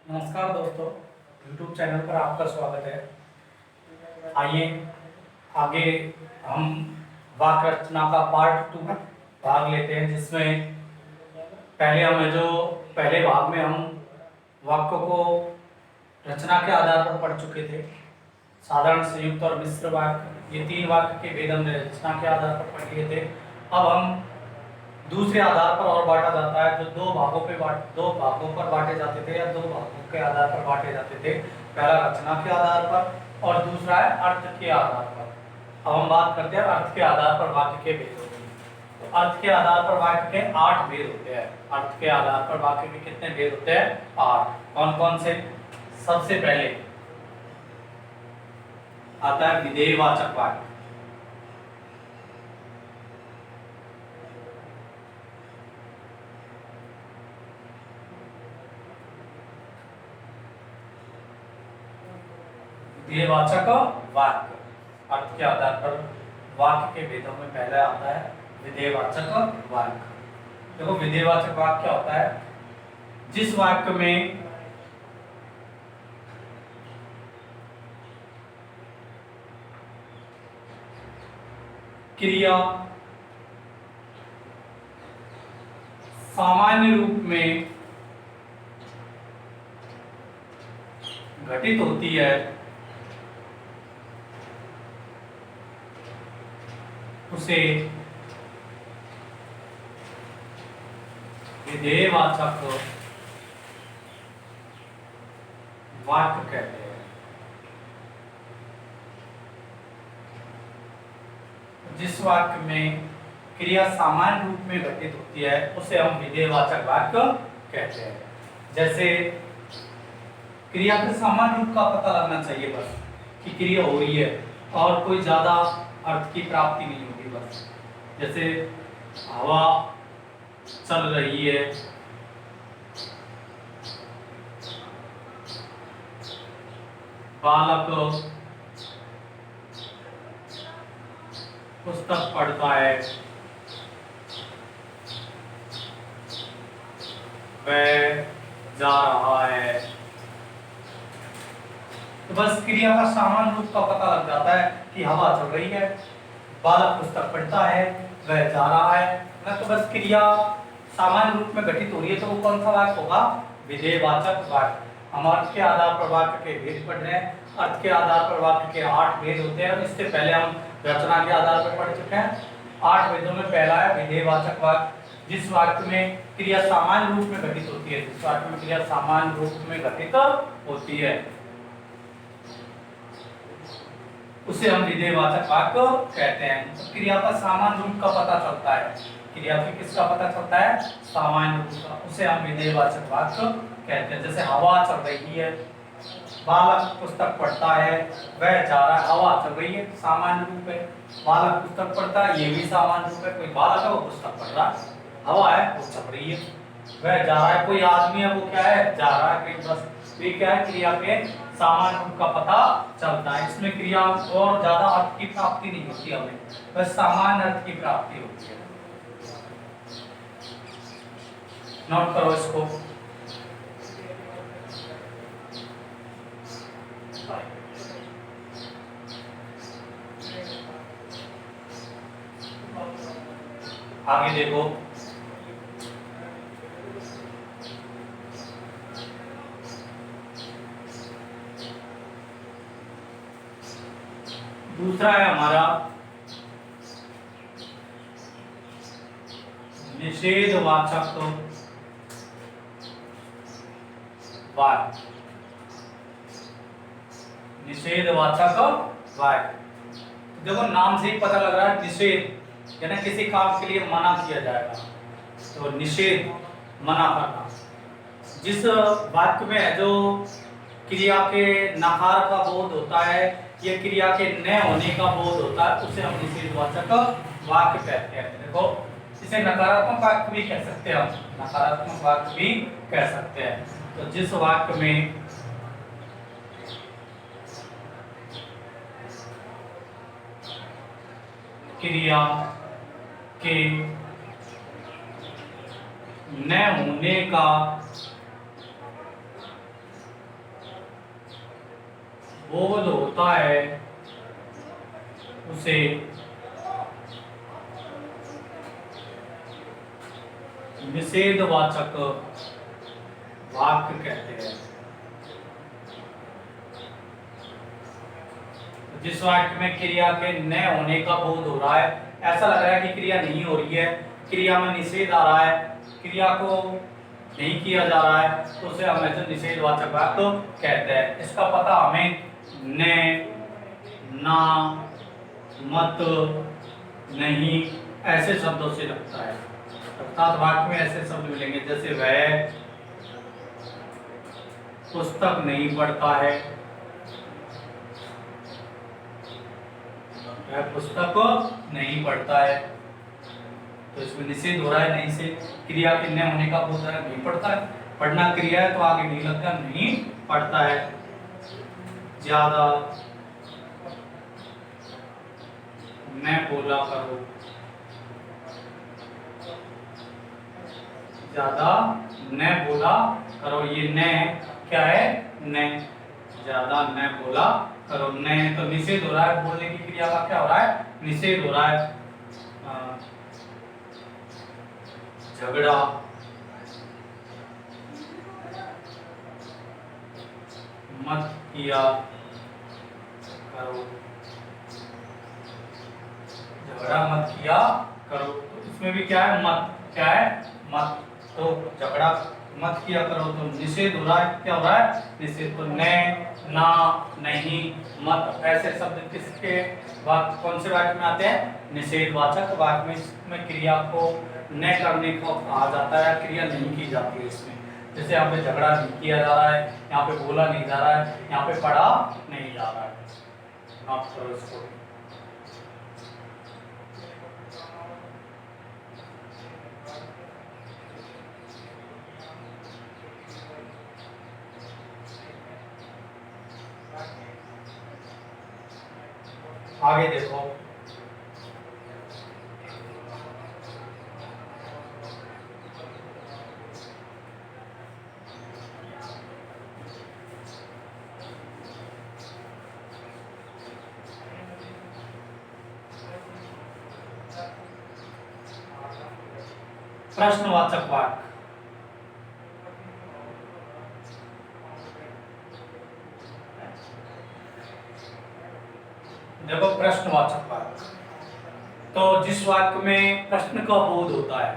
नमस्कार दोस्तों, YouTube channel पर आपका स्वागत है। आइए आगे हम वाक्य रचना का पार्ट 2 भाग लेते हैं, जिसमें पहले भाग में हम वाक्यों को रचना के आधार पर पढ़ चुके थे। साधारण, संयुक्त और मिश्र वाक्य, ये 3 वाक्य के भेद हमने रचना के आधार पर पढ़ लिए थे। अब हम दूसरे आधार पर और बांटा जाता है, जो दो भागों पर बांटे जाते थे या 2 भागों के आधार पर बांटे जाते थे। पहला रचना के आधार पर और दूसरा है अर्थ के आधार पर। अब हम बात करते हैं अर्थ के आधार पर वाक्य के भेदों की। तो अर्थ के आधार पर वाक्य के 8 भेद होते हैं। अर्थ के आधार पर वाक्य के कितने भेद होते हैं? 8। कौन कौन से? सबसे पहले आता है विधेयवाचक वाक्य। विधेयवाचक वाक्य अर्थ के आधार पर वाक्य के भेदों में पहले आता है विधेयवाचक वाक्य। देखो, विधेयवाचक वाक्य क्या होता है? जिस वाक्य में क्रिया सामान्य रूप में घटित होती है, उसे विधेयवाचक वाक्य कहते हैं। जिस वाक्य में क्रिया सामान्य रूप में घटित होती है, उसे हम विधेयवाचक वाक्य कहते हैं। जैसे क्रिया के सामान्य रूप का पता लगना चाहिए, बस कि क्रिया हो रही है और कोई ज्यादा अर्थ की प्राप्ति नहीं होगी बस। जैसे हवा चल रही है, बालक पुस्तक पढ़ता है, वह जा रहा है। तो बस क्रिया का सामान्य रूप का पता लग जाता है कि हवा चल रही है, बालक पुस्तक पढ़ता है, वह जा रहा है ना। तो बस क्रिया सामान्य रूप में घटित हो रही है, तो वो कौन सा वाक्य होगा? विधेयवाचक वाक्य। हम अर्थ के आधार पर वाक्य के भेद पढ़ रहे हैं। अर्थ के आधार पर वाक्य के 8 भेद होते हैं और इससे पहले हम रचना के आधार पर पढ़ चुके हैं। 8 भेदों में पहला है विधेयवाचक वाक्य। जिस वाक्य में क्रिया सामान्य रूप में घटित होती है, जिस वाक्य में क्रिया सामान्य रूप में घटित होती है, उसे हम विधेयवाचक वाक्य कहते हैं। तो क्रिया का सामान्य रूप का पता चलता है। क्रिया के किसका पता चलता है? सामान्य रूप का। उसे हम विधेयवाचक वाक्य कहते हैं। जैसे हवा चल रही है, बालक पुस्तक पढ़ता है, वह जा रहा है। हवा चल रही है, सामान्य रूप है। बालक पुस्तक पढ़ता है, ये भी सामान्य रूप है। कोई बालक है, वो पुस्तक पढ़ रहा है। हवा है, वो चल रही है। वह जा रहा है, कोई आदमी है, वो क्या है? जा रहा है। बस ये क्या है? क्रिया के सामान्य रूप का पता चलता है। इसमें क्रिया और ज्यादा अर्थ की प्राप्ति नहीं होती हमें, बस सामान्य अर्थ की प्राप्ति होती है। नोट करो इसको। आगे देखो, दूसरा है हमारा निषेधवाचक वाक्य। निषेधवाचक वाक्य, देखो नाम से ही पता लग रहा है निषेध, यानी किसी काम के लिए मना किया जाएगा। तो निषेध, मना करना। जिस वाक्य में जो क्रिया के नकार का बोध होता है या क्रिया के न होने का बोध होता है, उसे हम निषेधवाचक वाक्य कहते हैं। देखो, इसे नकारात्मक वाक्य भी कह सकते हैं, हम नकारात्मक वाक्य भी कह सकते हैं। तो जिस वाक्य में क्रिया के न होने का बोध होता है उसे निषेधवाचक वाक्य कहते हैं। जिस वाक्य में क्रिया के न होने का बोध हो रहा है, ऐसा लग रहा है कि क्रिया नहीं हो रही है, क्रिया में निषेध आ रहा है, क्रिया को नहीं किया जा रहा है, तो उसे हम ऐसे निषेधवाचक वाक्य कहते हैं। इसका पता हमें न, ना, मत, नहीं ऐसे शब्दों से लगता है। अर्थात वाक्य में ऐसे शब्द मिलेंगे जैसे वह पुस्तक नहीं पढ़ता है, वह पुस्तक नहीं पढ़ता है, तो इसमें निषेध हो रहा है नहीं से, क्रिया के न होने का बोध है, नहीं पढ़ता है, पढ़ना क्रिया है तो आगे नहीं लगता, नहीं पढ़ता है। ज्यादा न बोला करो, ज्यादा न बोला करो, ये न क्या है, न, ज्यादा न बोला करो, न तो निषेध हो रहा है, बोलने की क्रिया का क्या हो रहा है, निषेध हो रहा है। झगड़ा मत किया करो, झगड़ा मत किया करो, तो इसमें भी क्या है, मत, क्या है, मत, तो झगड़ा मत किया करो तो निषेध हो रहा है, क्या हो रहा है, निषेध। तो न, ना, नहीं, मत ऐसे शब्द किसके वाक्य, कौन से वाक्य में आते हैं, निषेधवाचक वाक्य में। इसमें क्रिया को न करने को कहा जाता है, क्रिया नहीं की जाती है इसमें। जैसे यहाँ पे झगड़ा नहीं किया जा रहा है, यहाँ पे बोला नहीं जा रहा है, यहाँ पे पढ़ा नहीं जा रहा है। आप करो इसको। आगे देखो, प्रश्नवाचक वाक्य। देखो प्रश्नवाचक वाक्य, तो जिस वाक्य में प्रश्न का बोध होता है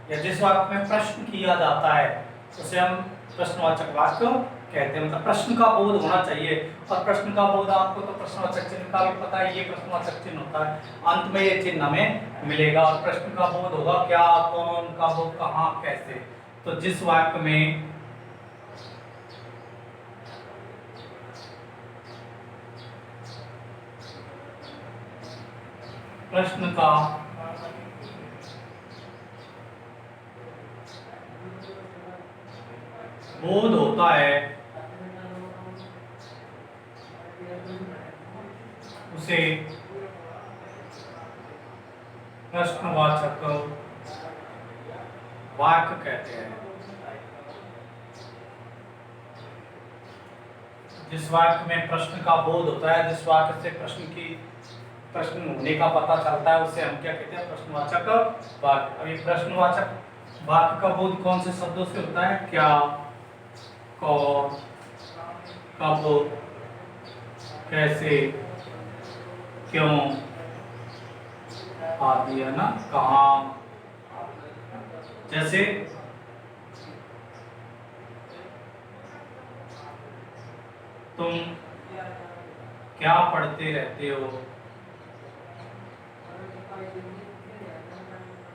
या जिस वाक्य में प्रश्न किया जाता है उसे हम प्रश्नवाचक वाक्य कहते हैं। मतलब प्रश्न का बोध होना चाहिए, और प्रश्न का बोध आपको तो प्रश्नवाचक चिन्ह का भी पता है, ये प्रश्नवाचक चिन्ह होता है, अंत में ये चिन्ह हमें मिलेगा। और प्रश्न का बोध होगा क्या, कौन, कब, कहाँ, कैसे। तो जिस वाक्य में प्रश्न का बोध होता है उसे प्रश्नवाचक वाक्य कहते हैं। जिस वाक्य में प्रश्न का बोध होता है, जिस वाक्य से प्रश्न होने का पता चलता है, उसे हम क्या कहते हैं, प्रश्नवाचक वाक्य। अभी प्रश्नवाचक वाक्य का बोध कौन से शब्दों से होता है, क्या, कौन, कब, कैसे, क्यों आदि, है ना, कहाँ। जैसे तुम क्या पढ़ते रहते हो,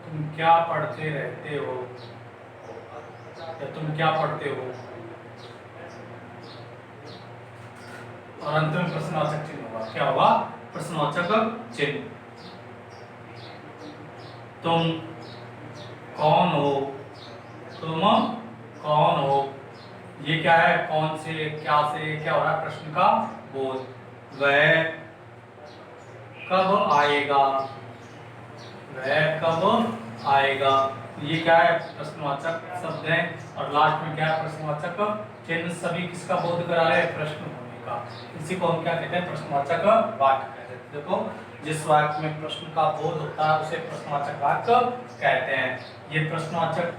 तुम क्या पढ़ते रहते हो, या तुम क्या पढ़ते हो, और अंत में प्रश्नवाचक चिन्ह होगा, क्या होगा, प्रश्नवाचक चिन्ह। तुम कौन हो, तुम कौन हो, ये क्या है, कौन से, क्या से, क्या हो रहा है, प्रश्न का बोध। वह कब आएगा, वह कब आएगा, ये क्या है, प्रश्नवाचक शब्द है। और लास्ट में क्या है, प्रश्नवाचक चिन्ह। सभी किसका बोध करा रहे हैं, प्रश्न होने का। इसी को हम क्या कहते हैं, प्रश्नवाचक वाक्य कहते हैं। देखो जिस वाक्य में प्रश्न का बोध होता है उसे प्रश्नवाचक वाक्य कहते हैं। ये प्रश्नवाचक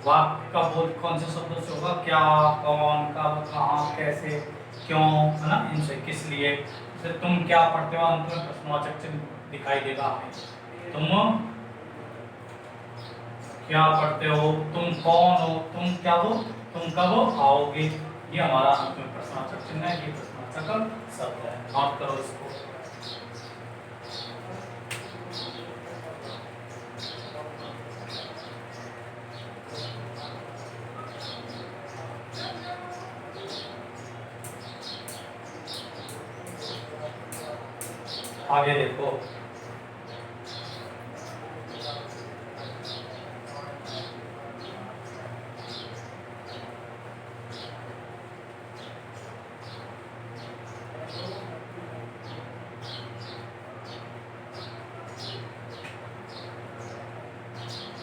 वाक्य का बोध कौन से शब्दों से होगा, क्या, कौन, कब, कहाँ, कैसे, क्यों, है ना, इनसे, किस लिए। जैसे तुम क्या पढ़ते हो, अंत में प्रश्नवाचक चिन्ह दिखाई देगा हमें, तुम क्या पढ़ते हो, तुम कौन हो, तुम क्या हो, तुम कब आओगे, ये हमारा अंत में प्रश्नवाचक चिन्ह है, ये प्रश्नवाचक शब्द है। नोट करो इसको। आगे देखो,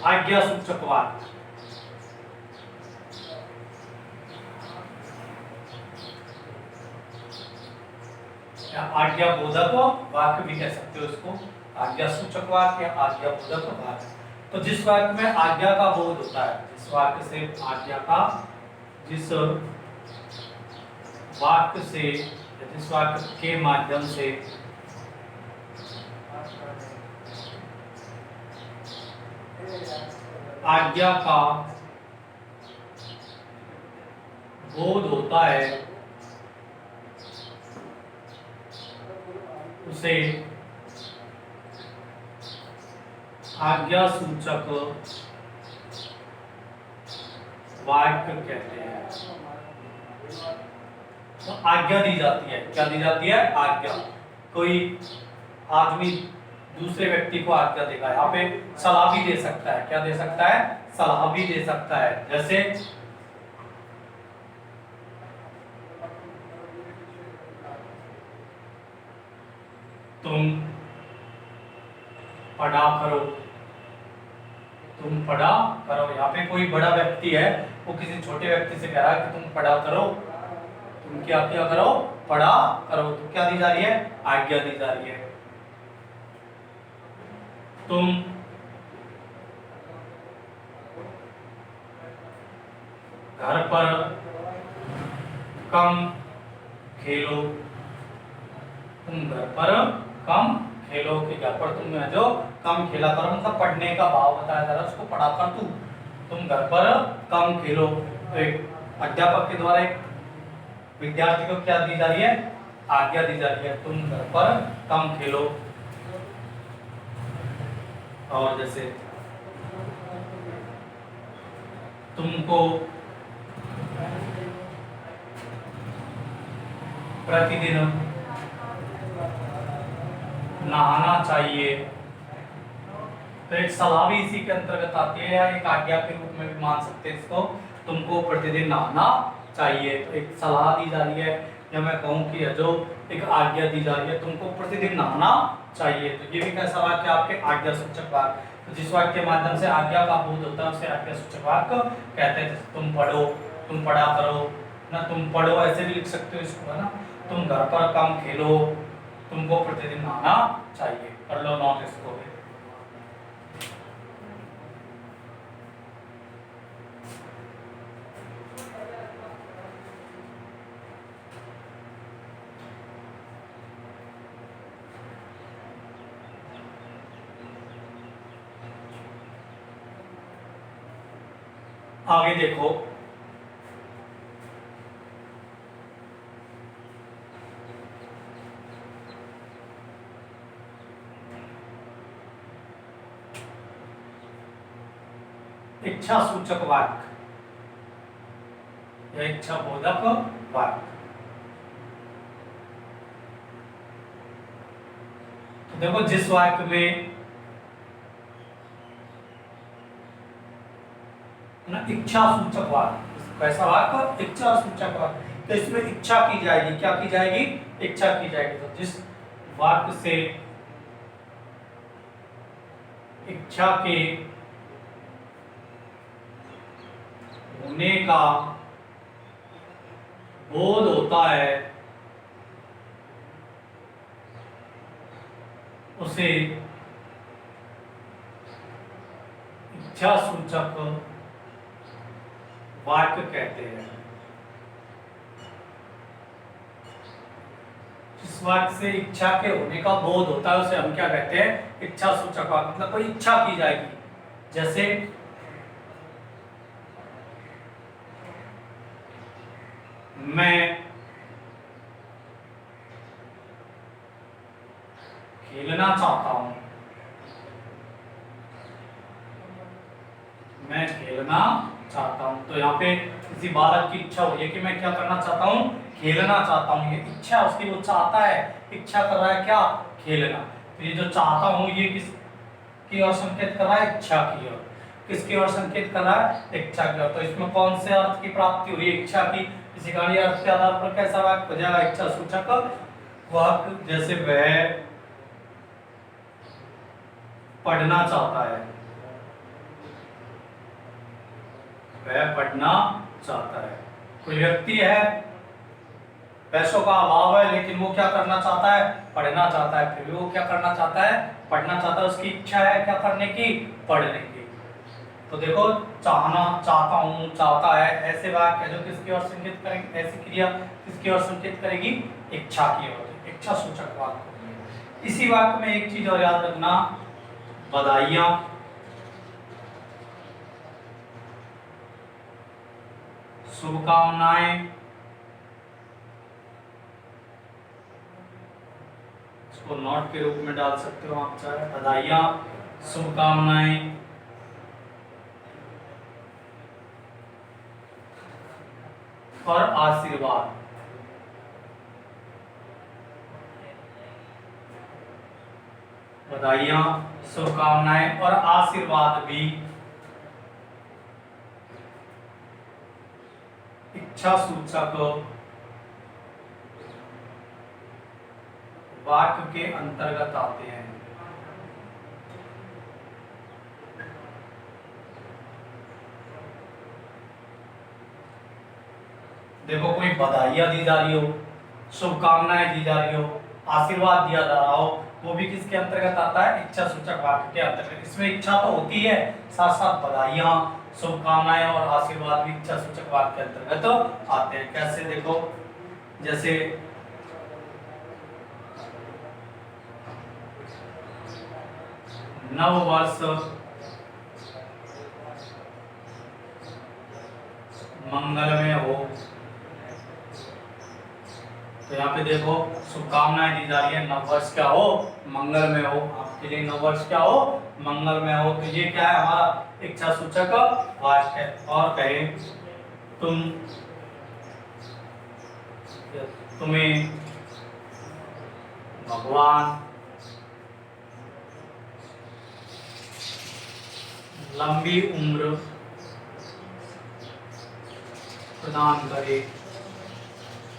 आज्ञा सूचक वाक्य। आज्ञा बोधक वाक्य भी कह सकते हो इसको, आज्ञा सूचक वाक्य या आज्ञा बोधक वाक्य। तो जिस वाक्य में आज्ञा का बोध होता है, जिस वाक्य से आज्ञा का, जिस वाक्य से, जिस वाक्य के माध्यम से आज्ञा का बोध होता है उसे आज्ञा सूचक वाक्य कहते हैं। तो आज्ञा दी जाती है, क्या दी जाती है, आज्ञा। कोई आदमी दूसरे व्यक्ति को आज्ञा देगा, यहाँ पे सलाह भी दे सकता है, क्या दे सकता है, सलाह भी दे सकता है। जैसे तुम पढ़ा करो, तुम पढ़ा करो। यहाँ पे कोई बड़ा व्यक्ति है, वो किसी छोटे व्यक्ति से कह रहा है कि तुम पढ़ा करो, तुम क्या क्या करो, पढ़ा करो। तो क्या दी जा रही है, आज्ञा दी जा रही है। तुम घर पर कम खेलो, तुम घर पर कम खेलो, कि घर पर तुम जो कम खेला करो, मतलब पढ़ने का भाव बताया जा रहा है, उसको पढ़ा कर तुम घर पर कम खेलो। तो एक अध्यापक के द्वारा एक विद्यार्थी को क्या दी जा रही है, आज्ञा दी जा रही है, तुम घर पर कम खेलो। और जैसे तुमको प्रतिदिन नहाना चाहिए। तो एक सलाह भी इसी के अंतर्गत आती है, या एक आज्ञा के रूप में भी मान सकते हैं इसको। तुमको प्रतिदिन नहाना चाहिए, तो एक सलाह दी जा रही है, या मैं कहूँ कि जो एक आज्ञा दी जा रही है, तुमको प्रतिदिन नहाना चाहिए। तो ये भी कैसा वाक्य, आपके आज्ञा सूचक वाक्य। तो जिस वाक्य के माध्यम से आज्ञा का बोध होता है उसे आज्ञा सूचक वाक्य कहते हैं। जैसे तुम पढ़ो, तुम पढ़ा करो ना, तुम पढ़ो ऐसे भी लिख सकते हो इसको, है ना। तुम घर पर कम खेलो, तुमको प्रतिदिन नहाना चाहिए। कर लो नोट इसको भी। आगे देखो, इच्छा सूचक वाक्य या इच्छा बोधक वाक्य। तो देखो जिस वाक्य में ना इच्छा सूचक वाक्य, कैसा वाक्य, इच्छा सूचक वाक्य, तो इसमें इच्छा की जाएगी, क्या की जाएगी, इच्छा की जाएगी। तो जिस वाक्य से इच्छा के होने का बोध होता है उसे इच्छा सूचक वाक्य कहते हैं। जिस वाक्य से इच्छा के होने का बोध होता है उसे हम क्या कहते हैं? इच्छा सूचक वाक्य। मतलब कोई इच्छा की जाएगी, जैसे मैं खेलना चाहता हूं, मैं खेलना चाहता हूं। तो यहाँ पे किसी बालक की इच्छा हुई है कि मैं क्या करना चाहता हूं? खेलना चाहता हूं। ये इच्छा उसकी, वो चाहता है, इच्छा कर रहा है क्या? खेलना। तो ये जो चाहता हूं ये किसकी ओर संकेत कर रहा है? इच्छा की ओर। किसकी ओर संकेत कर रहा है? इच्छा की ओर। तो इसमें कौन से अर्थ की प्राप्ति हुई? इच्छा की। किसी कार्य अर्थ के आधार पर कैसा वाक्य हो जाएगा? इच्छा सूचक वाक्य। जैसे वह पढ़ना चाहता है, वह पढ़ना चाहता है। कोई व्यक्ति है, पैसों का अभाव है, लेकिन वो क्या करना चाहता है? पढ़ना चाहता है। फिर भी वो क्या करना चाहता है? पढ़ना चाहता है। उसकी इच्छा है क्या करने की? पढ़ने की। तो देखो, चाहना, चाहता हूं, चाहता है, ऐसे वाक्य जो किसकी ओर संकेत करेंगे? ऐसी क्रिया किसकी ओर संकेत करेगी? इच्छा की ओर। इच्छा सूचक वाक्य। इसी वाक्य में एक चीज और याद रखना, बधाइयां, शुभकामनाएं, इसको नोट के रूप में डाल सकते हो आप चाहे। बधाइयां, शुभकामनाएं और आशीर्वाद। बधाइयां, शुभकामनाएं और आशीर्वाद भी इच्छा सूचक वाक्य के अंतर्गत आते हैं। देखो, कोई बधाइयां दी जा रही हो, शुभकामनाएं दी जा रही हो, आशीर्वाद दिया जा रहा हो, वो भी किसके अंतर्गत आता है? इच्छा सूचक वाक्य के अंतर्गत। इसमें इच्छा तो होती है, साथ साथ बधाइयां, शुभकामनाएं और आशीर्वाद भी इच्छा सूचक वाक्य के अंतर्गत आते हैं। कैसे? देखो, जैसे नव वर्ष मंगलमय हो। तो यहाँ पे देखो, शुभकामनाएं दी जा रही है, नव वर्ष क्या हो? मंगलमय हो। आपके लिए नव वर्ष क्या हो? मंगलमय हो। तो ये क्या है? हमारा इच्छा सूचक वाक्य है। और कहे तुम्हें भगवान लंबी उम्र प्रदान करे,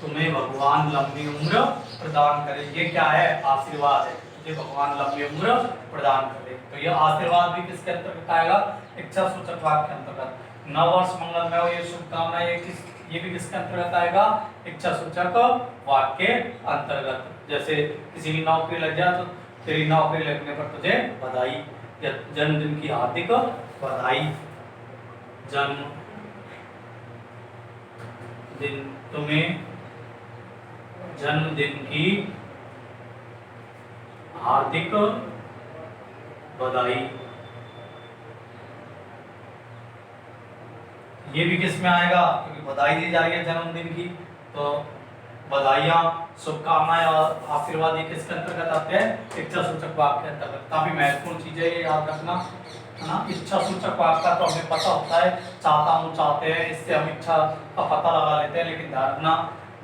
तुम्हें भगवान लंबी उम्र प्रदान करे। ये क्या है? आशीर्वाद है। तुझे भगवान लंबी उम्र प्रदान करे। तो ये आशीर्वाद भी किसके अंतर्गत आएगा? इच्छा सूचक वाक्य के अंतर्गत। नव वर्ष मंगलमय हो, ये शुभकामना, ये भी किसके अंतर्गत आएगा? इच्छा सूचक वाक्य के अंतर्गत। जैसे किसी की नौकरी लग जाए तो तेरी नौकरी लगने पर तुझे बधाई, या जन्मदिन की हार्दिक बधाई। जन्म दिन, तुम्हें जन्मदिन की हार्दिक बधाई। ये भी किस में आएगा? क्योंकि बधाई दी जा रही है जन्मदिन की, तो बधाइयां, शुभकामनाएं और आशीर्वाद ये किसके अंतर्गत आते हैं? इच्छा सूचक वाक्य के अंतर्गत। काफी महत्वपूर्ण चीज है, ये याद रखना है ना। इच्छा सूचक वाक्य का तो हमें पता होता है, चाहता हूं, चाहते हैं, इससे हम इच्छा का पता लगा लेते हैं। लेकिन ध्यान रखना,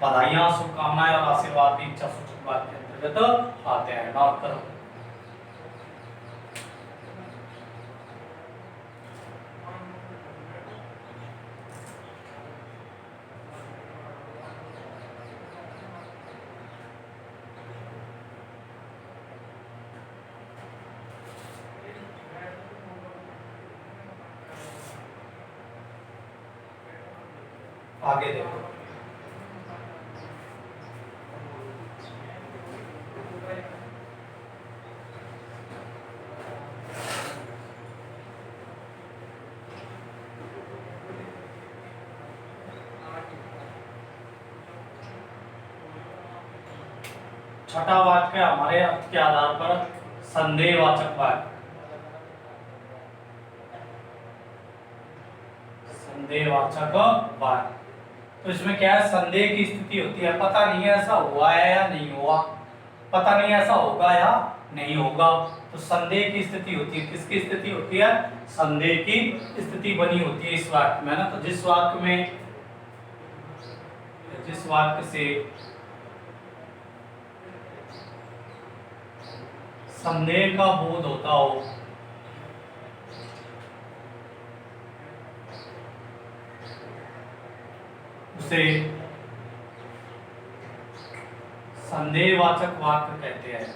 बधाइयां, शुभकामनाएं और आशीर्वाद भी इच्छा सूचक वाक्य के अंतर्गत आते हैं। नोट करो। आगे देखो, छठा वाक्य हमारे अर्थ के आधार पर संदेहवाचक वाक्य। संदेहवाचक वाक्य तो इसमें क्या है, संदेह की स्थिति होती है, पता नहीं है ऐसा हुआ है या नहीं हुआ, पता नहीं ऐसा होगा या नहीं होगा, तो संदेह की स्थिति होती है। किसकी स्थिति होती है? संदेह की स्थिति बनी होती है इस वाक्य में ना। तो जिस वाक्य से संदेह का बोध होता हो उसे संदेहवाचक वाक्य कहते हैं।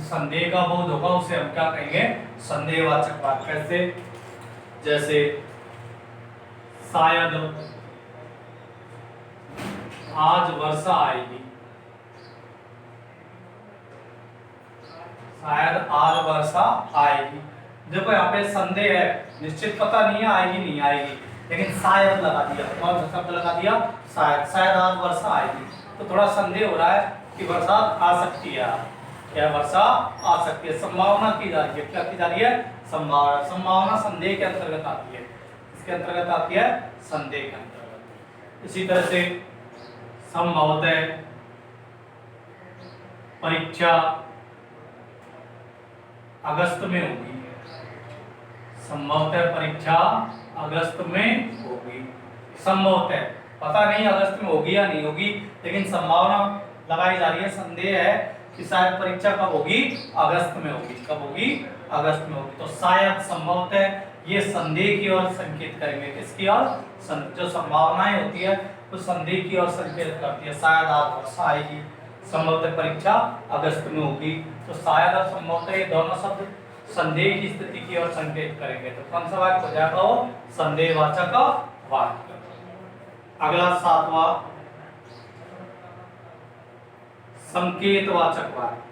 संदेह का बोध होगा उसे हम क्या कहेंगे? संदेहवाचक वाक्य। कैसे? जैसे शायद आज वर्षा आएगी, शायद आज वर्षा आएगी। देखो यहाँ पे संदेह है, निश्चित पता नहीं है आएगी नहीं आएगी, लेकिन शायद लगा दिया, कौन सा शब्द लगा दिया? शायद। शायद आज वर्षा आएगी, तो थोड़ा संदेह हो रहा है कि बरसात आ सकती है, क्या वर्षा आ सकती है, संभावना की जा रही है। क्या की जा रही है? संभावना। संभावना संदेह के अंतर्गत आती है। इसके अंतर्गत आती है, संदेह के अंतर्गत। इसी तरह से संभवतः परीक्षा अगस्त में होगी, संभवतः परीक्षा अगस्त में होगी। संभवतः पता नहीं अगस्त में होगी या नहीं होगी, लेकिन संभावना लगाई जा रही है, संदेह है कि शायद परीक्षा कब होगी? अगस्त में होगी। कब होगी? अगस्त में होगी। तो शायद, संभवतः ये संदेह की ओर संकेत करेंगे। किसकी ओर? जो संभावनाएं होती है वो संदेह की ओर संकेत करती है। शायद आज वर्षा आएगी, संभवतः परीक्षा अगस्त में होगी। तो शायद और संभवतः ये दोनों शब्द संदेह की स्थिति की ओर संकेत करेंगे। तो कौन सा वाक्य हो जाएगा? वो संदेहवाचक वाक्य। अगला सातवां, संकेतवाचक वाक्य।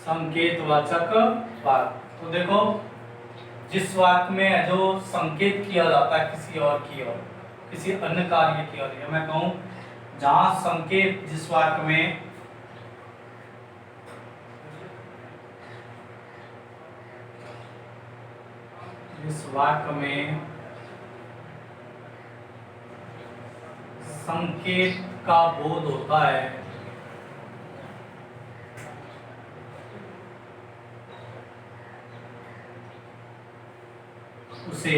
संकेतवाचक वाक्य तो देखो, जिस वाक्य में जो संकेत किया जाता है किसी और की ओर, किसी अन्य कार्य की ओर, मैं कहूं जहां संकेत, जिस वाक्य में संकेत का बोध होता है, उसे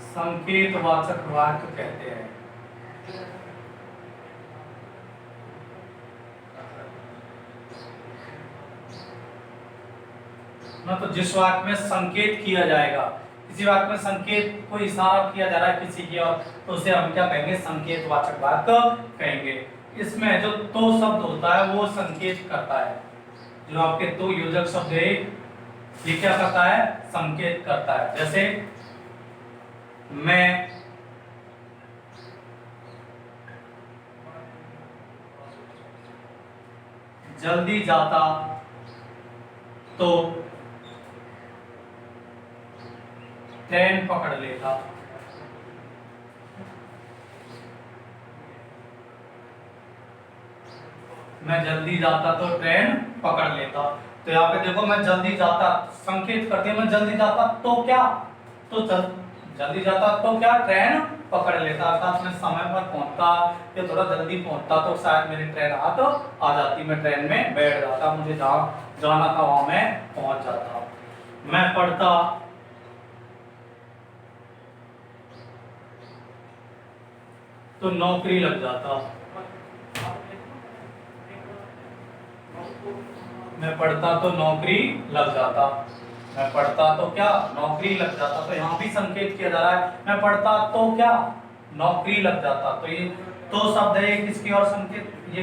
संकेतवाचक वाक्य कहते हैं। ना तो जिस वाक्य में संकेत किया जाएगा, किसी वाक्य में संकेत को इशारा किया जा रहा है किसी की ओर, तो उसे हम क्या कहेंगे? संकेतवाचक वाक्य कहेंगे। इसमें जो तो शब्द होता है वो संकेत करता है। जो आपके तो योजक शब्द है ये क्या करता है? संकेत करता है। जैसे मैं जल्दी जाता तो ट्रेन पकड़ लेता। मैं जल्दी जाता तो ट्रेन पकड़ लेता। तो यहाँ पे देखो, मैं जल्दी जाता संकेत करते हैं, मैं जल्दी जाता तो क्या? तो जल्दी जाता तो क्या? ट्रेन पकड़ लेता। अर्थात मैं समय पर पहुंचता या थोड़ा जल्दी पहुंचता तो शायद मेरी ट्रेन आ जाती, मैं ट्रेन में बैठ जाता, मुझे जहाँ जाना था वहां मैं पहुंच जाता। मैं पढ़ता तो नौकरी लग जाता। मैं पढ़ता तो नौकरी लग जाता। मैं पढ़ता तो क्या? नौकरी लग जाता। तो यहाँ भी संकेत किया जा रहा है, मैं पढ़ता तो क्या? नौकरी लग जाता। तो ये तो शब्द है, ये किसकी और संकेत, ये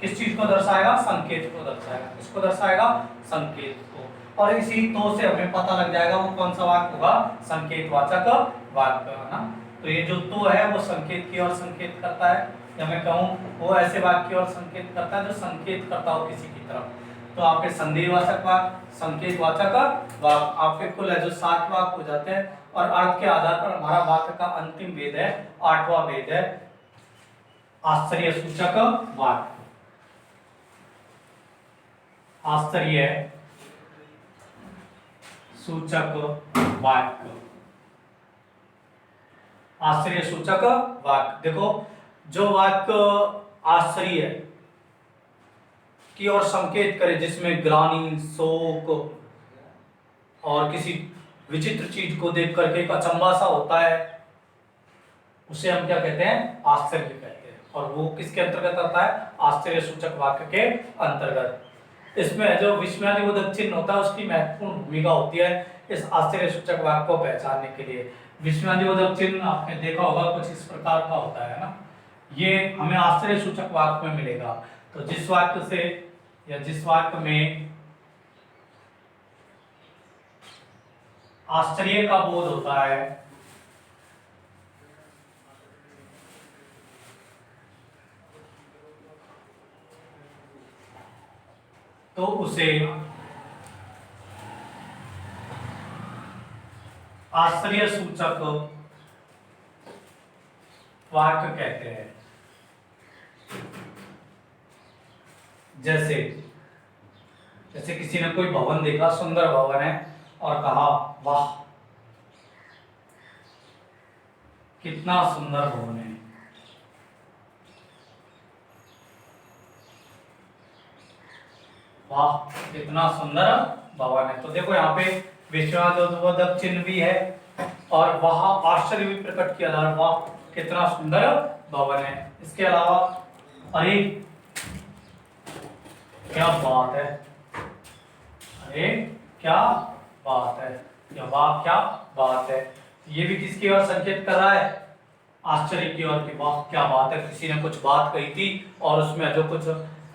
किस चीज को दर्शाएगा? संकेत को दर्शाएगा। किसको दर्शाएगा? संकेत को। और इसी तो से हमें पता लग जाएगा वो कौन सा वाक्य होगा? संकेतवाचक वाक्य है ना। तो ये जो तो है वो संकेत की ओर संकेत करता है, या मैं कहूँ वो ऐसे वाक्य की ओर संकेत करता है जो संकेत करता हो किसी की तरफ। तो आपके संदेहवाचक वाक्य, संकेतवाचक वाक्य, आपके कुल है जो 7 वाक्य हो जाते हैं। और अर्थ के आधार पर हमारा वाक्य का अंतिम भेद है, 8वां भेद है आश्चर्य सूचक वाक्य। आश्चर्य सूचक वाक्य, आश्चर्य सूचक वाक्य। देखो जो वाक्य आश्चर्य की ओर संकेत करे, जिसमें ग्लानि, शोक और किसी विचित्र चीज को देख करके एक अचंभा सा होता है, उसे हम क्या कहते हैं? आश्चर्य कहते हैं। और वो किसके अंतर्गत आता है? आश्चर्य सूचक वाक्य के अंतर्गत। इसमें जो विस्मयादिबोधक चिन्ह होता है उसकी महत्वपूर्ण भूमिका होती है इस आश्चर्य सूचक वाक्य को पहचानने के लिए। विस्मयादिबोधक चिन्ह आपने देखा होगा कुछ इस प्रकार का होता है ना, ये हमें आश्चर्य सूचक वाक्य में मिलेगा। तो जिस वाक्य से या जिस वाक्य में आश्चर्य का बोध होता है तो उसे आश्चर्य सूचक वाक्य कहते हैं। जैसे किसी ने कोई भवन देखा, सुंदर भवन है, और कहा वाह कितना सुंदर भवन है। वाह कितना सुंदर भवन है। तो देखो यहाँ पे विस्मयादिबोधक चिन्ह भी है और वहां आश्चर्य भी प्रकट किया जा रहा है, वाह कितना सुंदर भवन है। इसके अलावा अरे क्या बात है, अरे क्या बात है, या वाह क्या बात है, ये भी किसकी ओर संकेत कर रहा है? आश्चर्य की ओर कि वाह क्या बात है, किसी ने कुछ बात कही थी और उसमें जो कुछ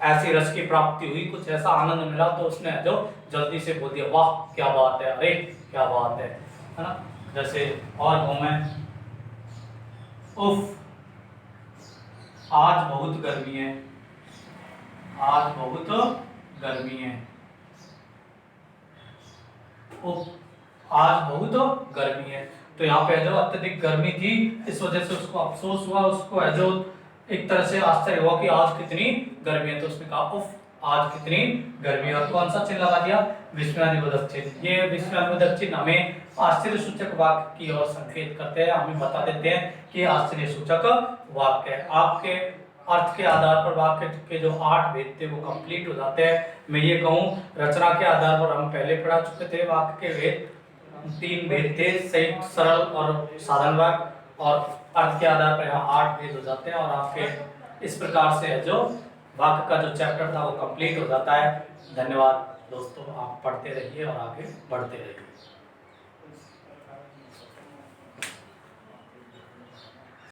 ऐसी रस की प्राप्ति हुई, कुछ ऐसा आनंद मिला, तो उसने जो जल्दी से बोल दिया वाह क्या बात है, अरे क्या बात है ना। जैसे और मैं उफ आज बहुत गर्मी है, आज बहुत गर्मी है, उफ आज बहुत गर्मी है। तो यहाँ पे जो अत्यधिक गर्मी थी इस वजह से उसको अफसोस हुआ, उसको जो एक तरह से आश्चर्य हुआ कि आज कितनी गर्मी है, तो उसने कहा उफ आज कितनी गर्मी है। और कौन सा चिन्ह लगा दिया? विस्मयादिबोधक चिन्ह। ये विस्मयादिबोधक चिन्ह हमें आश्चर्य सूचक वाक्य की ओर संकेत करते हैं, हमें बता देते हैं कि आश्चर्य सूचक वाक्य है। आपके अर्थ के आधार पर वाक्य के जो 8 भेद थे वो कंप्लीट हो जाते हैं। मैं ये कहूँ रचना के आधार पर हम पहले पढ़ा चुके थे वाक्य के भेद, 3 भेद थे, संयुक्त, सरल और साधारण वाक्य। और अर्थ के आधार पर यहाँ 8 भेद हो जाते हैं और आपके इस प्रकार से जो वाक्य का जो चैप्टर था वो कंप्लीट हो जाता है। धन्यवाद दोस्तों, आप पढ़ते रहिए और आगे बढ़ते रहिए।